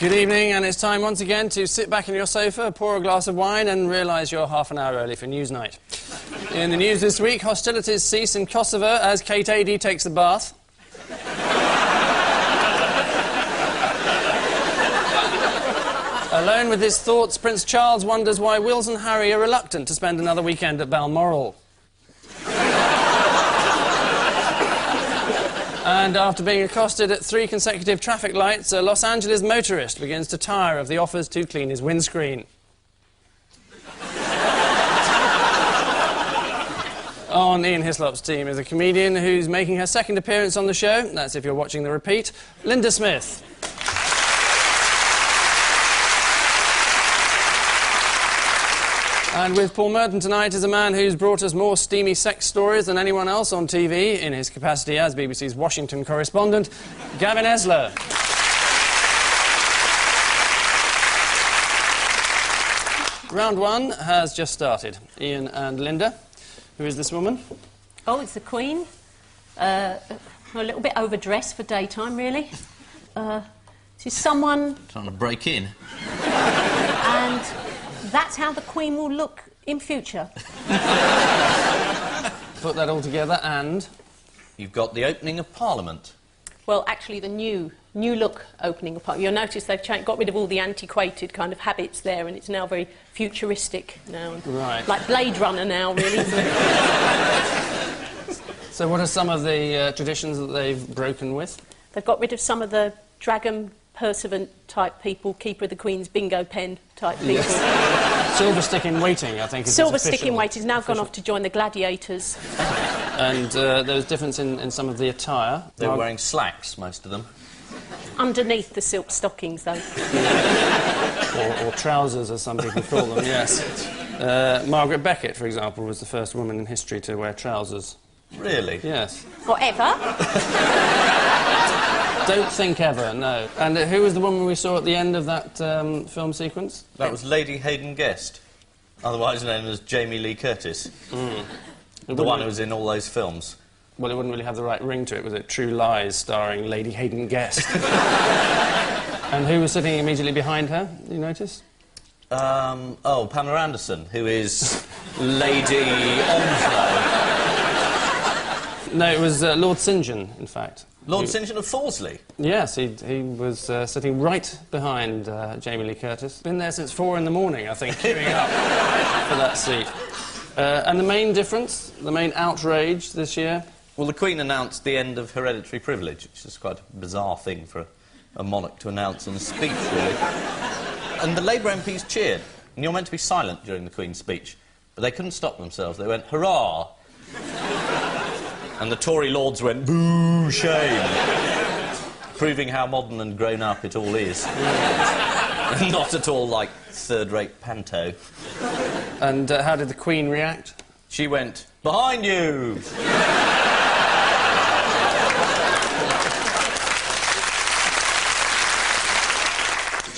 Good evening, and it's time once again to sit back in your sofa, pour a glass of wine and realise you're half an hour early for news night. In the news this week, hostilities cease in Kosovo as Kate Adie takes a bath. Alone with his thoughts, Prince Charles wonders why Wills and Harry are reluctant to spend another weekend at Balmoral. And after being accosted at 3 consecutive traffic lights, a Los Angeles motorist begins to tire of the offers to clean his windscreen. On Ian Hislop's team is a comedian who's making her second appearance on the show. That's if you're watching the repeat. Linda Smith. And with Paul Merton tonight is a man who's brought us more steamy sex stories than anyone else on TV in his capacity as BBC's Washington correspondent, Gavin Esler. Round 1 has just started. Ian and Linda. Who is this woman? Oh, it's the Queen. A little bit overdressed for daytime, really. She's someone... Trying to break in. And that's how the Queen will look in future. Put that all together and... You've got the opening of Parliament. Well, actually, the new look opening of Parliament. You'll notice they've got rid of all the antiquated kind of habits there, and it's now very futuristic now. Right. Like Blade Runner now, really, isn't it? So what are some of the traditions that they've broken with? They've got rid of some of the dragon pursuivant type people, keeper of the Queen's bingo pen type people. Yes. Silver stick in waiting, I think. Silver stick in waiting has now gone off to join the gladiators. And there's difference in some of the attire. They're wearing slacks, most of them. Underneath the silk stockings, though. or trousers, as some people call them, yes. Margaret Beckett, for example, was the first woman in history to wear trousers. Really? Yes. Whatever. Don't think ever, no. And who was the woman we saw at the end of that film sequence? That was Lady Hayden Guest, otherwise known as Jamie Lee Curtis. Mm. The one who was in all those films. Well, it wouldn't really have the right ring to it, was it? True Lies, starring Lady Hayden Guest. And who was sitting immediately behind her, you notice? Oh, Pamela Anderson, who is Lady Onslow. No, it was Lord St John, in fact. Lord St John of Thorsley? Yes, he was sitting right behind Jamie Lee Curtis. Been there since 4 in the morning, I think, queuing up for that seat. And the main difference, the main outrage this year? Well, the Queen announced the end of hereditary privilege, which is quite a bizarre thing for a monarch to announce in a speech, really. And the Labour MPs cheered. And you're meant to be silent during the Queen's speech. But they couldn't stop themselves. They went, hurrah! And the Tory lords went, boo, shame. Proving how modern and grown up it all is. Not at all like third-rate panto. And how did the Queen react? She went, behind you!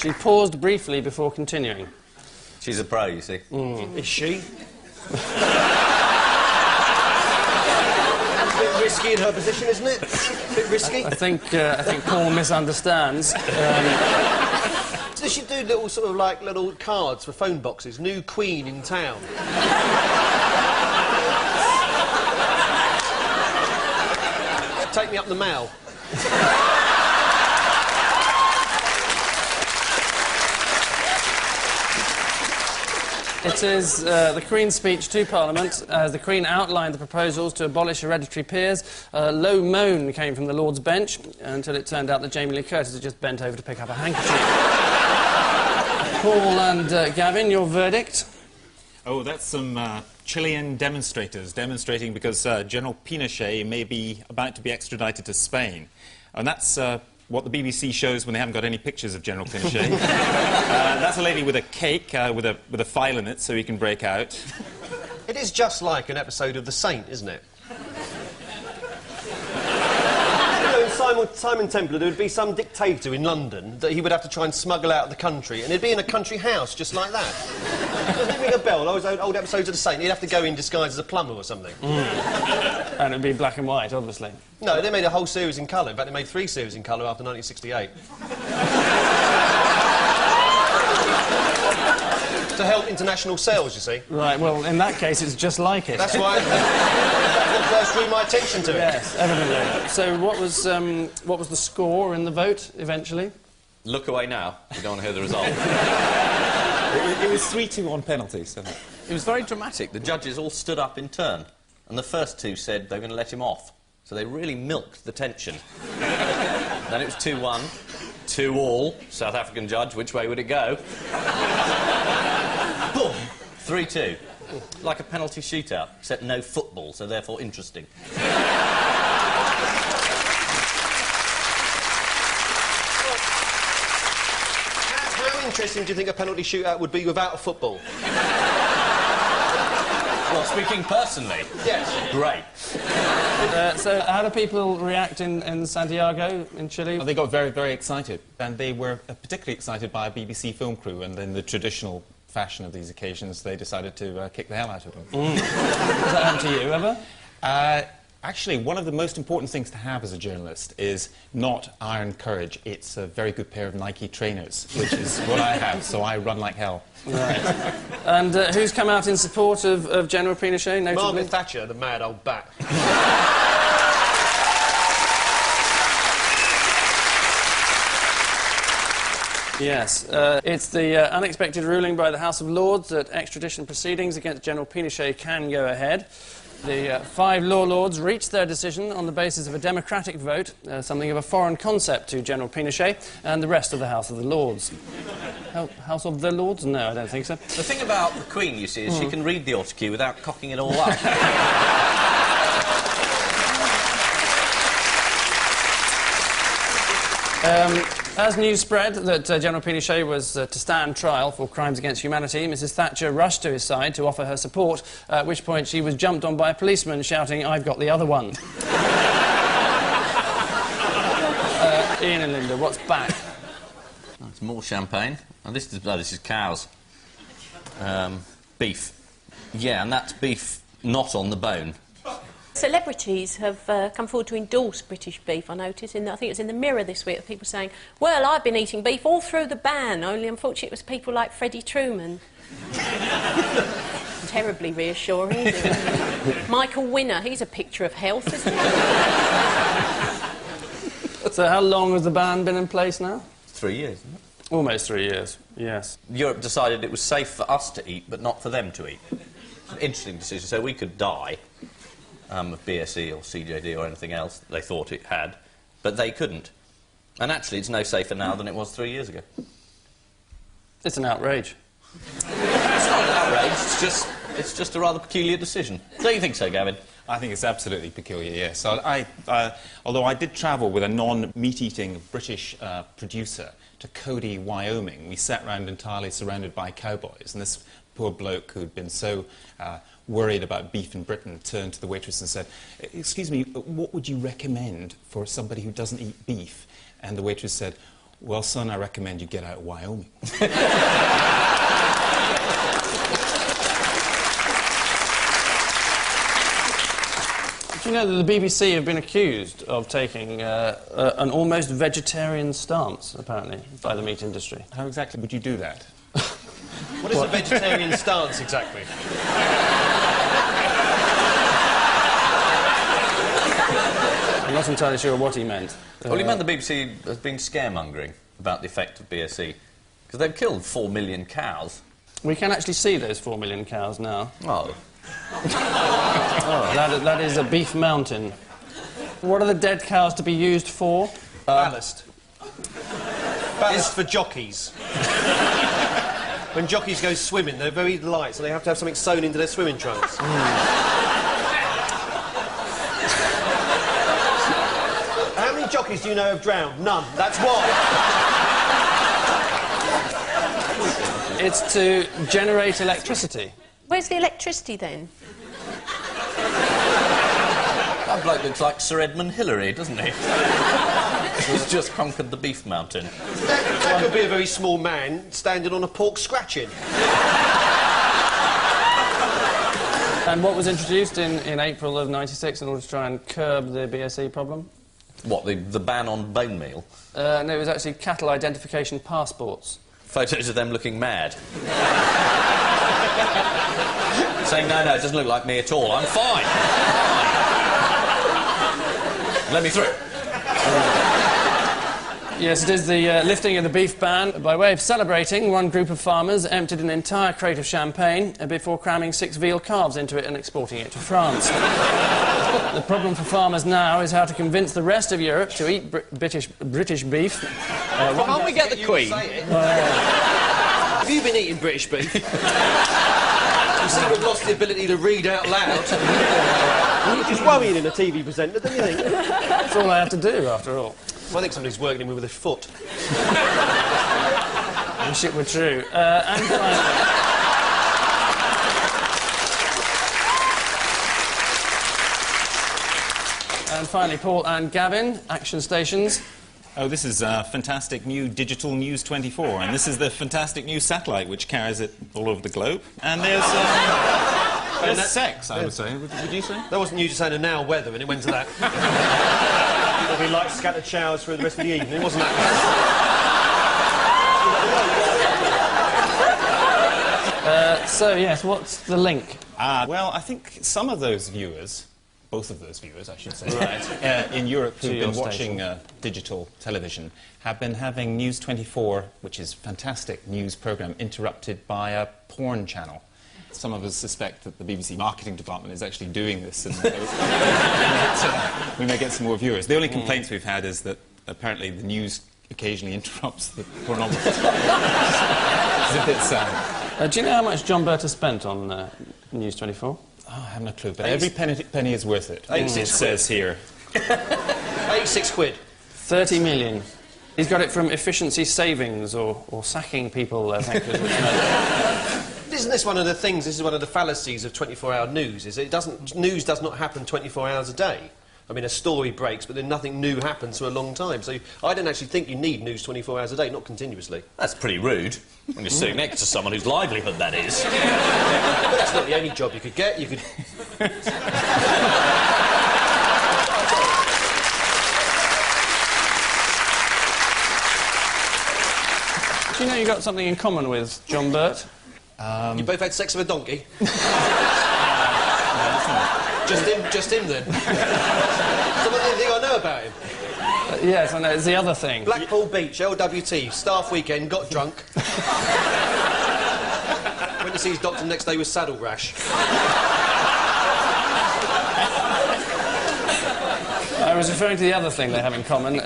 She paused briefly before continuing. She's a pro, you see. Mm. Is she? A bit risky in her position, isn't it? A bit risky. I think Paul misunderstands. Does she do little sort of like little cards for phone boxes? New Queen in town. Take me up the Mall. It is the Queen's speech to Parliament. As the Queen outlined the proposals to abolish hereditary peers, a low moan came from the Lord's bench until it turned out that Jamie Lee Curtis had just bent over to pick up a handkerchief. Paul and Gavin, your verdict? Oh, that's some Chilean demonstrators demonstrating because General Pinochet may be about to be extradited to Spain. And that's what the BBC shows when they haven't got any pictures of General Pinochet. That's a lady with a cake with a file in it so he can break out. It is just like an episode of The Saint, isn't it? You know, in Simon Templar, there would be some dictator in London that he would have to try and smuggle out of the country, and he'd be in a country house just like that. Doesn't it ring a bell? Those old episodes of The Saint, he'd have to go in disguised as a plumber or something. Mm. And it'd be black and white, obviously. No, they made a whole series in colour. In fact, they made 3 series in colour after 1968. to help international sales, you see. Right, well, in that case, it's just like it. That's why that's what first drew my attention to it. Yes, evidently. So what was the score in the vote, eventually? Look away now. You don't want to hear the result. It was 3-2 on penalties. So. It was very dramatic. The judges all stood up in turn, and the first two said they were going to let him off. So they really milked the tension. Then it was 2-1, 2-all. South African judge, which way would it go? Boom! 3-2. Like a penalty shootout, except no football, so therefore interesting. How interesting do you think a penalty shootout would be without a football? Well, speaking personally, Yes. great. So how do people react in Santiago, in Chile? Well, they got very, very excited, and they were particularly excited by a BBC film crew, and in the traditional fashion of these occasions, they decided to kick the hell out of them. Has that happened to you, ever? Actually, one of the most important things to have as a journalist is not iron courage. It's a very good pair of Nike trainers, which is what I have, so I run like hell. Right. And who's come out in support of General Pinochet, notably? Margaret Thatcher, the mad old bat. Yes. It's the unexpected ruling by the House of Lords that extradition proceedings against General Pinochet can go ahead. The 5 law lords reached their decision on the basis of a democratic vote, something of a foreign concept to General Pinochet and the rest of the House of the Lords. House of the Lords? No, I don't think so. The thing about the Queen, you see, is she can read the autocue without cocking it all up. As news spread that General Pinochet was to stand trial for crimes against humanity, Mrs Thatcher rushed to his side to offer her support, at which point she was jumped on by a policeman shouting, "I've got the other one." Ian and Linda, what's back? Oh, it's more champagne. And this is cows. Beef. Yeah, and that's beef not on the bone. Celebrities have come forward to endorse British beef, I noticed. I think it was in the Mirror this week, people saying, well, I've been eating beef all through the ban, only unfortunately it was people like Freddie Truman. Terribly reassuring, isn't it? Michael Winner, he's a picture of health, isn't he? So how long has the ban been in place now? 3 years, isn't it? Almost 3 years, yes. Europe decided it was safe for us to eat, but not for them to eat. It's an interesting decision. So we could die of BSE or CJD or anything else that they thought it had, but they couldn't. And actually, it's no safer now than it was 3 years ago. It's an outrage. It's not an outrage, it's just a rather peculiar decision. Don't you think so, Gavin? I think it's absolutely peculiar, yes. So although I did travel with a non-meat-eating British producer to Cody, Wyoming, we sat round entirely surrounded by cowboys, and this poor bloke who'd been so worried about beef in Britain turned to the waitress and said, "Excuse me, what would you recommend for somebody who doesn't eat beef?" And the waitress said, "Well, son, I recommend you get out of Wyoming." Do you know that the BBC have been accused of taking an almost vegetarian stance, apparently, by the meat industry? How exactly would you do that? What is a vegetarian stance, exactly? I'm not entirely sure what he meant. Well, he meant the BBC has been scaremongering about the effect of BSE, because they've killed 4 million cows. We can actually see those 4 million cows now. Oh. Oh, that is a beef mountain. What are the dead cows to be used for? Ballast. Ballast for jockeys. When jockeys go swimming, they're very light, so they have to have something sewn into their swimming trunks. How many jockeys do you know have drowned? None. That's why. It's to generate electricity. Where's the electricity then? That bloke looks like Sir Edmund Hillary, doesn't he? He's just conquered the beef mountain. That could be a very small man standing on a pork scratching. And what was introduced in April of '96 in order to try and curb the BSE problem? What, the ban on bone meal? No, it was actually cattle identification passports. Photos of them looking mad. Saying, no, it doesn't look like me at all. I'm fine. Let me through. Yes, it is the lifting of the beef ban. By way of celebrating, one group of farmers emptied an entire crate of champagne before cramming 6 veal calves into it and exporting it to France. The problem for farmers now is how to convince the rest of Europe to eat British beef. Can't we get the Queen? Have you been eating British beef? You seem to have lost the ability to read out loud. Which is worrying in a TV presenter, don't you think? That's all I have to do, after all. I think somebody's working me with a foot. I wish it were true. And finally, Paul and Gavin, action stations. Oh, this is a fantastic new digital News 24, and this is the fantastic new satellite which carries it all over the globe. And there's sex, I would say. Would you say? That wasn't you just saying a now weather, and it went to that. There'll be light scattered showers for the rest of the evening, wasn't that? So, yes, what's the link? Well, I think some of those viewers, both of those viewers, I should say, in Europe who've been watching digital television have been having News 24, which is a fantastic news programme, interrupted by a porn channel. Some of us suspect that the BBC marketing department is actually doing this, and we may get some more viewers. The only complaints we've had is that apparently the news occasionally interrupts the pornography. It's a bit sad. Do you know how much John Burt has spent on News 24? Oh, I have no clue, but every penny is worth it. It says here. 86 quid. 30 million. He's got it from efficiency savings or sacking people, thankfully. Isn't this one of the things, this is one of the fallacies of 24-hour news, is news does not happen 24 hours a day. I mean, a story breaks, but then nothing new happens for a long time. So I don't actually think you need news 24 hours a day, not continuously. That's pretty rude, when you're sitting next to someone whose livelihood that is. But that's not the only job you could get. You could... Do you know you got something in common with John Burt? You both had sex with a donkey? Just him then. Something anything I know about him. Yes, I know, it's the other thing. Blackpool Beach, LWT, staff weekend, got drunk. Went to see his doctor the next day with saddle rash. I was referring to the other thing they have in common,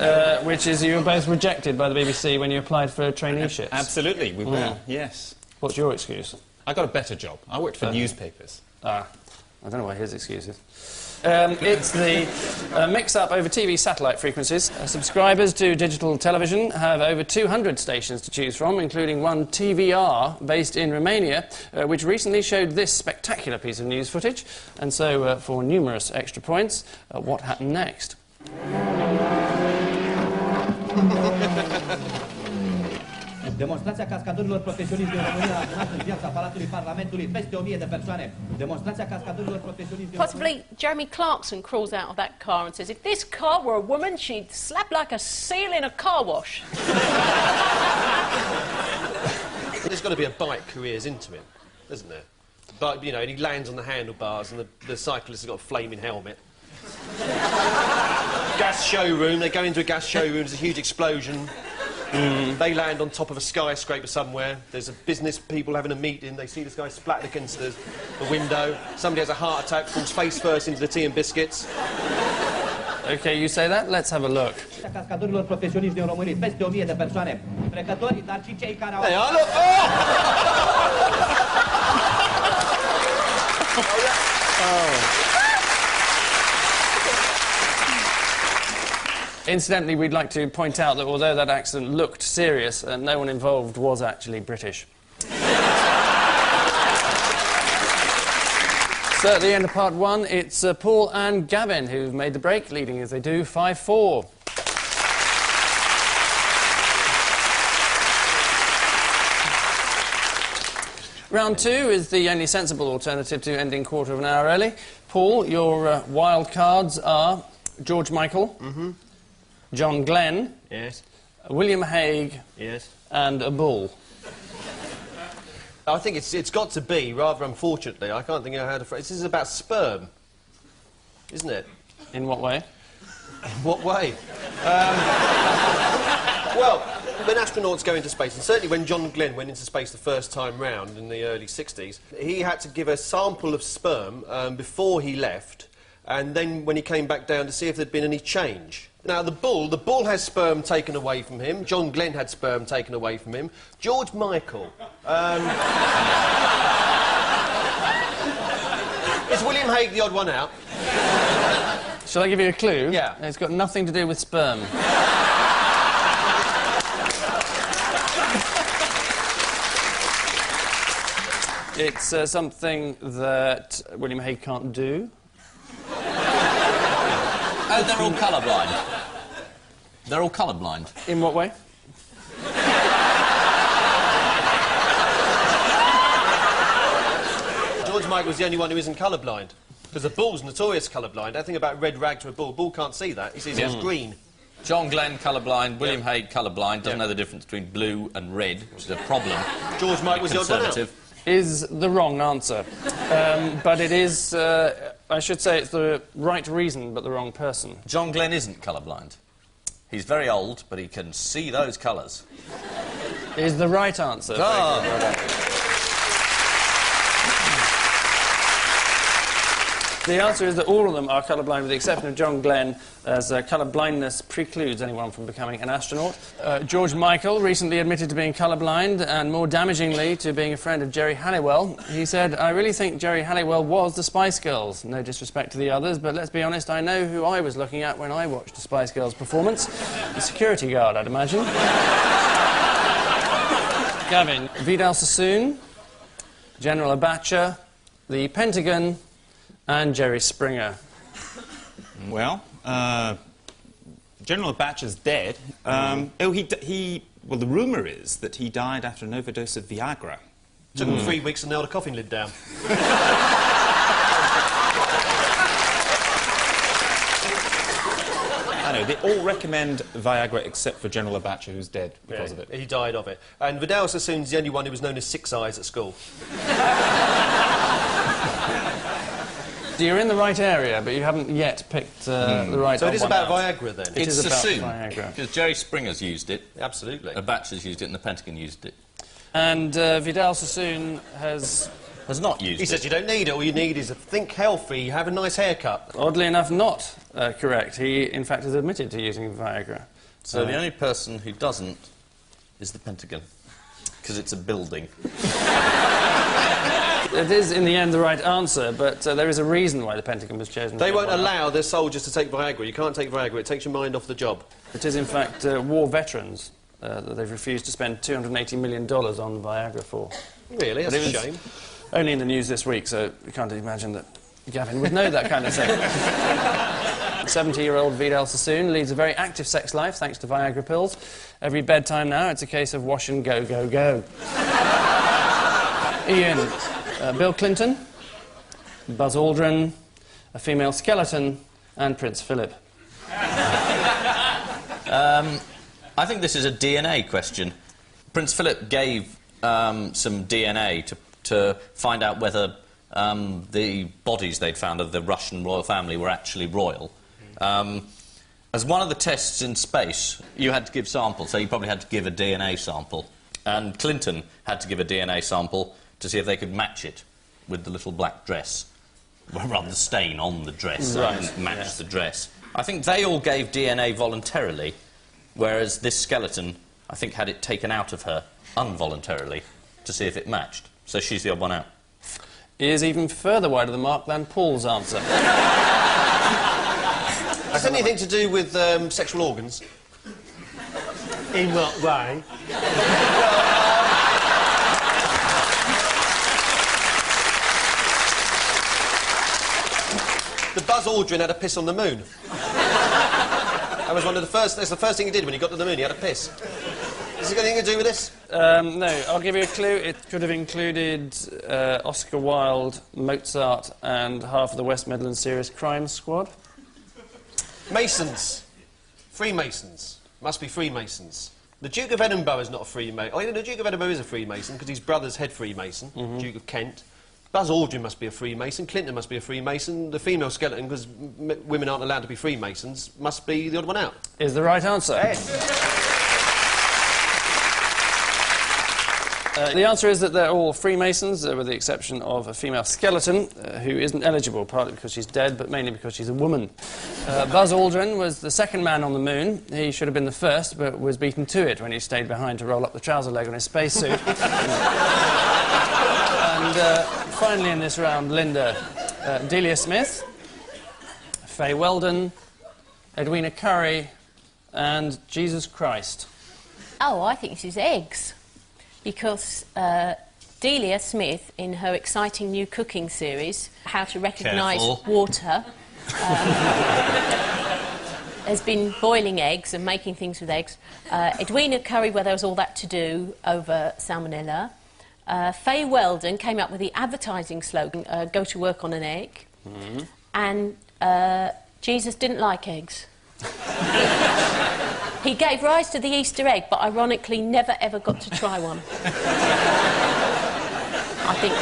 which is you were both rejected by the BBC when you applied for traineeships. Absolutely, we were, yes. What's your excuse? I got a better job. I worked for newspapers. I don't know what his excuse is. It's the mix-up over TV satellite frequencies. Subscribers to digital television have over 200 stations to choose from, including one TVR based in Romania, which recently showed this spectacular piece of news footage. And so, for numerous extra points, what happened next? Demonstrația cascadorilor profesioniști din România a adunat în viața Palatului Parlamentului peste 1000 de persoane. Demonstrația cascadorilor profesioniști din Possibly Jeremy Clarkson crawls out of that car and says, if this car were a woman, she'd slap like a seal in a car wash. There's got to be a bike careers into him, isn't there? But, you know, and he lands on the handlebars and the cyclist has got a flaming helmet. Gas showroom, they go into a gas showroom, there's a huge explosion. They land on top of a skyscraper somewhere. There's a business people having a meeting. They see this guy splattered against the window. Somebody has a heart attack, falls face first into the tea and biscuits. OK, you say that? Let's have a look. cascadorilor profesioniști din România peste 1000 de persoane. Trecătorii, dar și cei care au... Hey, look! Incidentally, we'd like to point out that although that accident looked serious, no one involved was actually British. So at the end of part one, it's Paul and Gavin who've made the break, leading as they do 5-4. Round two is the only sensible alternative to ending quarter of an hour early. Paul, your wild cards are George Michael, John Glenn, Yes. William Hague, Yes. and a bull. I think it's got to be, rather unfortunately, I can't think of how to phrase. This is about sperm, isn't it? In what way? What way? Well, when astronauts go into space, and certainly when John Glenn went into space the first time round in the early 60s, he had to give a sample of sperm before he left, and then when he came back down to see if there'd been any change. Now, the bull has sperm taken away from him. John Glenn had sperm taken away from him. George Michael... is William Hague the odd one out? Shall I give you a clue? Yeah. It's got nothing to do with sperm. It's something that William Hague can't do. Oh, they're all colourblind. They're all colourblind. In what way? George Michael was the only one who isn't colourblind. Because the bull's notorious colourblind. That thing about red rag to a bull. Bull can't see that. He sees it as green. John Glenn, colourblind. William Hague, colourblind. Doesn't know the difference between blue and red, which is a problem. George Michael was the odd one out. Conservative. Is the wrong answer. But it is, I should say it's the right reason, but the wrong person. John Glenn isn't colourblind. He's very old, but he can see those colours. Is the right answer. Ah. Very good. The answer is that all of them are colourblind, with the exception of John Glenn, as colour blindness precludes anyone from becoming an astronaut. George Michael recently admitted to being colourblind, and more damagingly, to being a friend of Jerry Halliwell. He said, "I really think Jerry Halliwell was the Spice Girls. No disrespect to the others, but let's be honest, I know who I was looking at when I watched a Spice Girls performance. The security guard, I'd imagine." Gavin, Vidal Sassoon, General Abacha, the Pentagon, and Jerry Springer. Well, General Abacha's dead. Well, the rumour is that he died after an overdose of Viagra. Took him 3 weeks to nail the coffin lid down. I know, they all recommend Viagra except for General Abacha, who's dead because of it. He died of it. And Vidal Sassoon's the only one who was known as Six Eyes at school. So you're in the right area, but you haven't yet picked the right. So it is one about out. Viagra then? It's is about Sassoon, Viagra. because Jerry Springer's used it, Absolutely. Abacha's used it, and the Pentagon used it. And Vidal Sassoon has, Not used He it. says you don't need it. All you need is think healthy, have a nice haircut. oddly enough, not correct. He, in fact, has admitted to using Viagra. So the only person who doesn't is the Pentagon, because it's a building. It is, in the end, the right answer, but there is a reason why the Pentagon was chosen. They for won't that. allow their soldiers to take Viagra. You can't take Viagra. It takes your mind off the job. It is, in fact, war veterans that they've refused to spend $280 million on Viagra for. Really? That's But a it was shame. Only in the news this week, so you can't imagine that Gavin would know that kind of thing. 70-year-old Vidal Sassoon leads a very active sex life thanks to Viagra pills. Every bedtime now, it's a case of wash and go, go, go. Ian, Bill Clinton, Buzz Aldrin, a female skeleton, and Prince Philip. I think this is a DNA question. Prince Philip gave some DNA to find out whether the bodies they'd found of the Russian royal family were actually royal. As one of the tests in space, you had to give samples, so you probably had to give a DNA sample. And Clinton had to give a DNA sample to see if they could match it with the little black dress. Well, rather, the stain on the dress, and match the dress. I think they all gave DNA voluntarily, whereas this skeleton, I think, had it taken out of her involuntarily to see if it matched. So she's the odd one out. Is even further wide of the mark than Paul's answer. Has anything to do with sexual organs? In what way? The Buzz Aldrin had a piss on the moon. That was one of the first... That's the first thing he did when he got to the moon. He had a piss. Has it got anything to do with this? No, I'll give you a clue. It could have included Oscar Wilde, Mozart, and half of the West Midlands Serious Crime Squad. Masons. Freemasons. Must be Freemasons. The Duke of Edinburgh is not a Freemason. Oh, the Duke of Edinburgh is a Freemason because his brother's head Freemason, Duke of Kent. Buzz Aldrin must be a Freemason. Clinton must be a Freemason. The female skeleton, because women aren't allowed to be Freemasons, must be the odd one out. Is the right answer. The answer is that they're all Freemasons, with the exception of a female skeleton, who isn't eligible, partly because she's dead, but mainly because she's a woman. Buzz Aldrin was the second man on the moon. He should have been the first, but was beaten to it when he stayed behind to roll up the trouser leg on his spacesuit. And finally in this round, Linda, Delia Smith, Faye Weldon, Edwina Currie, and Jesus Christ. Oh, I think this is eggs. Because Delia Smith, in her exciting new cooking series, How to Recognise Water, has been boiling eggs and making things with eggs. Edwina Currie, where there was all that to do over salmonella. Faye Weldon came up with the advertising slogan, go to work on an egg. And Jesus didn't like eggs. He gave rise to the Easter egg, but ironically never ever got to try one. I think...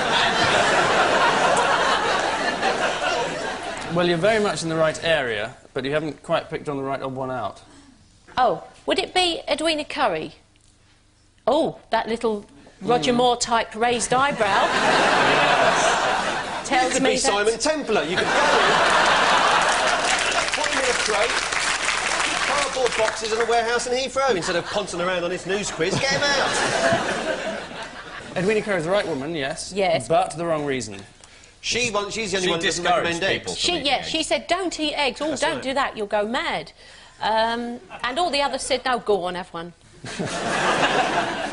Well, you're very much in the right area, but you haven't quite picked on the right odd one out. Oh, would it be Edwina Currie? Oh, that little Roger Moore-type raised eyebrow. Yes. Tells you could me be Simon Templar. You could go in, put him in a crate, cardboard boxes in a warehouse in Heathrow instead of pouncing around on this news quiz. Get him out! Edwina Currie is the right woman, yes. Yes. But the wrong reason. She's the only one that doesn't recommend eggs. She said, don't eat eggs. Oh, don't do that, you'll go mad. And all the others said, no, go on, have one.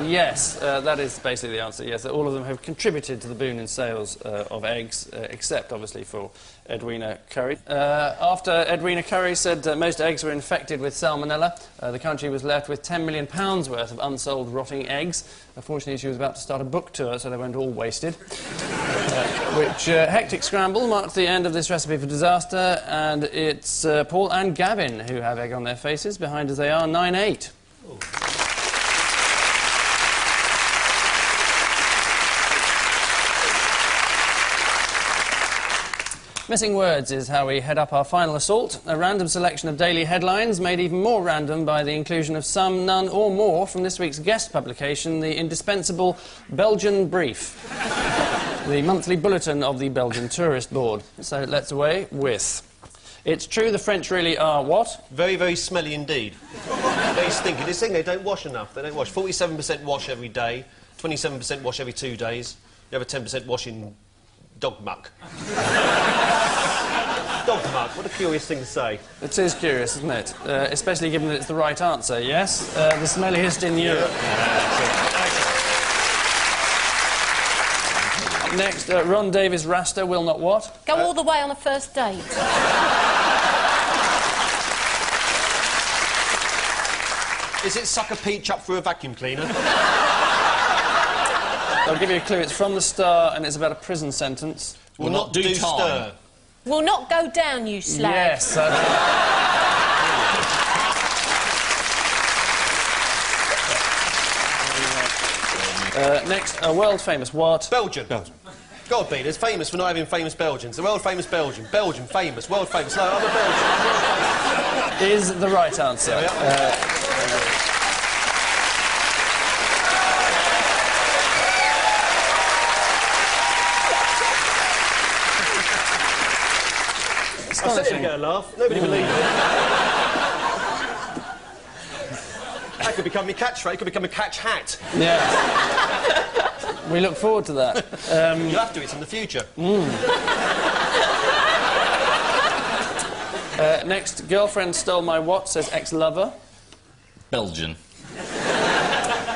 Yes, that is basically the answer, yes. All of them have contributed to the boom in sales of eggs, except, obviously, for Edwina Currie. After Edwina Currie said most eggs were infected with salmonella, the country was left with £10 million worth of unsold rotting eggs. Unfortunately, she was about to start a book tour, so they went all wasted. Which hectic scramble marked the end of this recipe for disaster, and it's Paul and Gavin who have egg on their faces, behind as they are 9-8. Missing words is how we head up our final assault. A random selection of daily headlines made even more random by the inclusion of some, none or more from this week's guest publication, the indispensable Belgian Brief, the monthly bulletin of the Belgian Tourist Board. So let's away with... It's true the French really are what? Very, very smelly indeed. Very stinky. This thing, they don't wash enough. They don't wash. 47% wash every day, 27% wash every 2 days. The other 10% wash in dog muck. Dog muck, what a curious thing to say. It is curious, isn't it? Especially given that it's the right answer, yes? The smelliest in Europe. Next, Ron Davies Rasta will not what? Go all the way on a first date. Is it suck a peach up through a vacuum cleaner? I'll give you a clue. It's from the Star and it's about a prison sentence. Will not do time. Stir. Will not go down, you slag. Yes. Next, a world-famous what? Belgium. God be, there's famous for not having famous Belgians. The world-famous Belgian. Belgium, famous, world-famous. No, I'm a Belgian. Is the right answer. I said it'd get a laugh. Nobody believed it. That could become my catchphrase. It could become a catch hat. Yeah. We look forward to that. You'll have to. It's in the future. Next, girlfriend stole my what, says ex-lover. Belgian.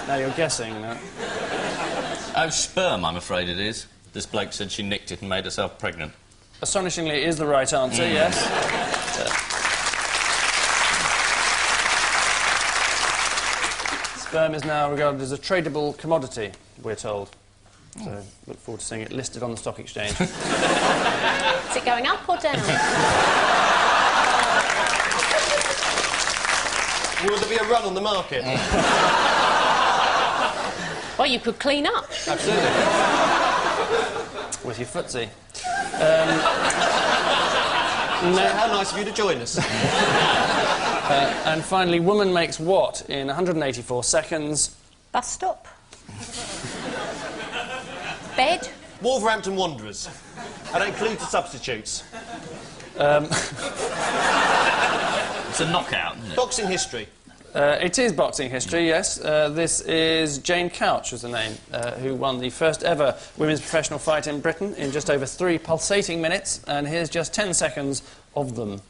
Now you're guessing that. Oh, sperm, I'm afraid it is. This bloke said she nicked it and made herself pregnant. Astonishingly, is the right answer, yes. Sperm is now regarded as a tradable commodity, we're told. So, look forward to seeing it listed on the stock exchange. Is it going up or down? Will there be a run on the market? Well, you could clean up. Absolutely. With your footsie. How nice of you to join us. And finally, woman makes what in 184 seconds? Bus stop. Bed. Wolverhampton Wanderers. I don't include the substitutes. It's a knockout, isn't it? Boxing history. It is boxing history, yes. This is Jane Couch, was the name, who won the first ever women's professional fight in Britain in just over 3 pulsating minutes, and here's just 10 seconds of them.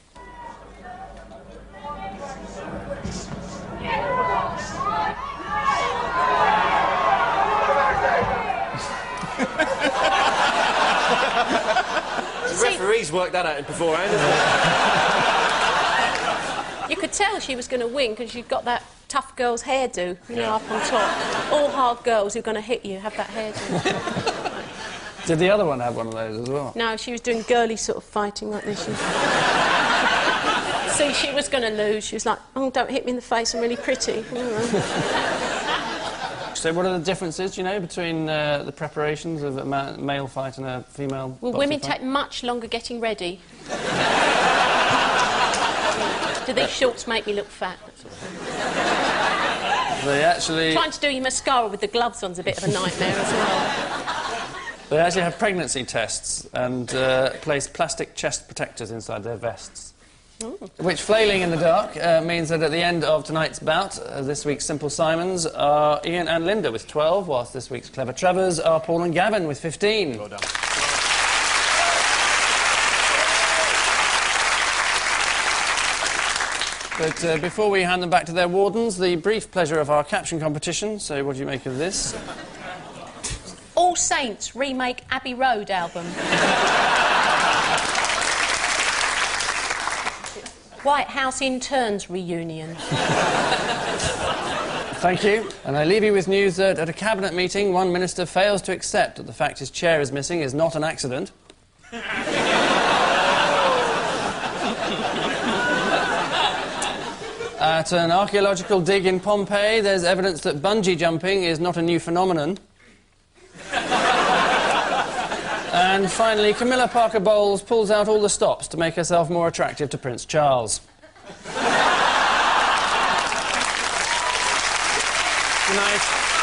The referee's worked that out beforehand, isn't it? You could tell she was going to win because she'd got that tough girl's hairdo, you know, up on top. All hard girls who are going to hit you have that hairdo. Did the other one have one of those as well? No, she was doing girly sort of fighting like this. See, she was going to lose. She was like, oh, don't hit me in the face, I'm really pretty. So what are the differences, do you know, between the preparations of a male fight and a female Well, boxing women fight? take much longer getting ready. Do these shorts make me look fat? They actually... Trying to do your mascara with the gloves on's a bit of a nightmare as well. They actually have pregnancy tests and place plastic chest protectors inside their vests. Ooh. Which, flailing in the dark, means that at the end of tonight's bout, this week's Simple Simons are Ian and Linda with 12, whilst this week's Clever Trevors are Paul and Gavin with 15. Well done. But before we hand them back to their wardens, the brief pleasure of our caption competition. So what do you make of this? All Saints remake Abbey Road album. White House interns reunion. Thank you. And I leave you with news that at a cabinet meeting, one minister fails to accept that the fact his chair is missing is not an accident. At an archaeological dig in Pompeii, there's evidence that bungee jumping is not a new phenomenon. And finally, Camilla Parker Bowles pulls out all the stops to make herself more attractive to Prince Charles. Good night.